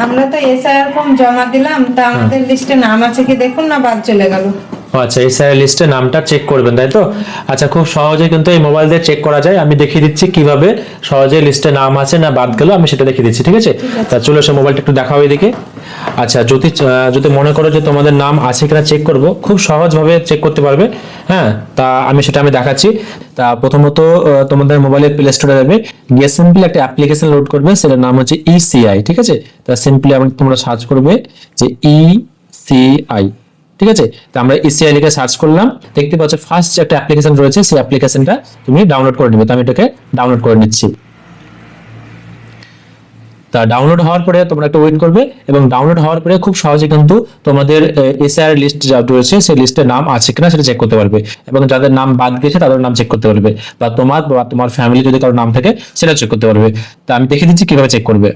আমরা তো SIR form জমা দিলাম, তা আমাদের লিস্টে নাম আছে কি দেখুন না, বাদ চলে গেল। আচ্ছা, এসআইআর লিস্টে নামটা চেক করবেন, তাই তো? আচ্ছা, খুব সহজে কিন্তু এই মোবাইল দিয়ে চেক করা যায়। আমি দেখিয়ে দিচ্ছি কিভাবে সহজে লিস্টে নাম আছে না বাদ গেল, আমি সেটা দেখিয়ে দিচ্ছি, ঠিক আছে? তা চলে এসো, মোবাইলটা একটু দেখাও এদিকে। আচ্ছা, যদি মনে করো যে তোমাদের নাম আছে কিনা চেক করব, খুব সহজভাবে চেক করতে পারবে। হ্যাঁ, তা আমি দেখাচ্ছি। তা প্রথমত তোমাদের মোবাইলের প্লে স্টোরে যাবে, গিয়ে সিম্পলি একটা অ্যাপ্লিকেশন লোড করবে, সেটার নাম হচ্ছে ইসিআই, ঠিক আছে? তা সিম্পলি তোমরা সার্চ করবে যে ইসিআই, ঠিক আছে? তো আমরা ইসিআই লিখে সার্চ করলাম, দেখতে পাচ্ছ ফার্স্ট যে একটা অ্যাপ্লিকেশন রয়েছে, সেই অ্যাপ্লিকেশনটা তুমি ডাউনলোড করে নেবে। তো আমি এটাকে ডাউনলোড করে নিচ্ছি। তা ডাউনলোড হওয়ার পরে তোমরা একটা ওয়েট করবে, এবং ডাউনলোড হওয়ার পরে খুব সহজে কিন্তু তোমাদের এসআইআর লিস্ট যা রয়েছে সেই লিস্টে নাম আছে কিনা সেটা চেক করতে পারবে, এবং যাদের নাম বাদ গেছে তাদের নাম চেক করতে পারবে, বা তোমার ফ্যামিলি যদি কারো নাম থাকে সেটা চেক করতে পারবে। তা আমি দেখিয়ে দিচ্ছি কিভাবে চেক করবে।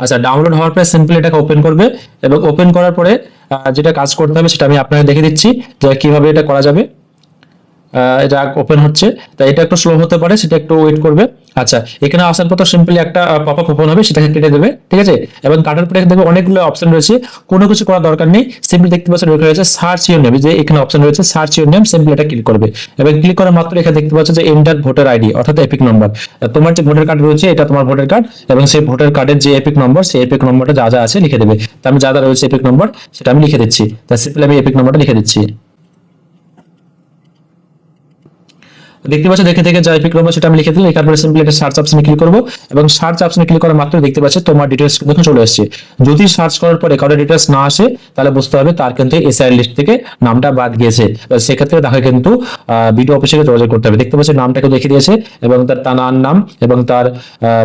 আচ্ছা, ডাউনলোড হওয়ার পরে সিম্পলি এটাকে ওপেন করবে, এবং ওপেন করার পরে যেটা কাজ করতে হবে সেটা আমি আপনাকে দেখিয়ে দিচ্ছি যে কিভাবে এটা করা যাবে। এটা ওপেন হচ্ছে, তাই এটা একটু স্লো হতে পারে, সেটা একটু ওয়েট করবে। আচ্ছা, এখানে আসার পর সিম্পলি একটা পপআপ ওপেন হবে, সেটাকে কেটে দেবে, ঠিক আছে? এবং কাটার পরে দেখবে অনেকগুলো অপশন রয়েছে, কোনো কিছু করার দরকার নেই। সিম্পলি দেখতে পাচ্ছ রয়েছে সার্চ ইউর নেম, যে এখানে অপশন রয়েছে সার্চ ইউর নেম, সিম্পলি এটা ক্লিক করবে, এবং ক্লিক করা মাত্র এখানে দেখতে পাচ্ছ যে এন্টার ভোটার আইডি অর্থাৎ এপিক নম্বর। তোমার যে ভোটার কার্ড রয়েছে এটা তোমার ভোটার কার্ড, এবং সেই ভোটার কার্ডের যে এপিক নম্বর, সেই এপিক নম্বরটা যা যা আছে লিখে দেবে। তো আমি যা যা রয়েছে এপিক নম্বর সেটা আমি লিখে দিচ্ছি। তা সিম্পলি আমি এপিক নম্বরটা লিখে দিচ্ছি। দেখতে পাচ্ছ দেখে থেকে যা এপিক নম্বর সেটা আমি লিখে দিলাম। এখান পরে সিম্পলি একটা সার্চ অপশনে ক্লিক করব, এবং সার্চ অপশনে ক্লিক করার মাত্র দেখতে পাচ্ছ তোমার ডিটেইলস কিন্তু চলে আসছে। যদি সার্চ করার পরে কারো ডিটেইলস না আসে, তাহলে বুঝতে হবে তার কিন্তু এসআইআর লিস্ট থেকে নামটা বাদ গিয়েছে। সেক্ষেত্রে তাকে কিন্তু বিডিও অফিসে যোগাযোগ করতে হবে। দেখতে পাচ্ছ নামটাকে দেখিয়ে দিয়েছে, এবং তার তার নাম, এবং তার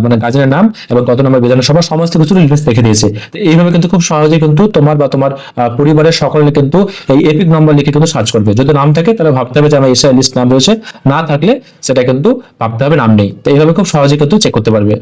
মানে গার্জেনের নাম, এবং কত নম্বর বিধানসভা, সমস্ত কিছু ডিটেইলস দেখে দিয়েছে। তো এইভাবে কিন্তু খুব সহজেই কিন্তু তোমার বা তোমার পরিবারের সকলে কিন্তু এই এপিক নম্বর লিখে কিন্তু সার্চ করবে। যদি নাম থাকে তাহলে ভাবতে হবে যে আমার এসআইআর লিস্ট নাম রয়েছে, না থাকলে সেটা কিন্তু ভাবতে হবে নাম নেই। তো এইভাবে খুব সহজে কিন্তু চেক করতে পারবে।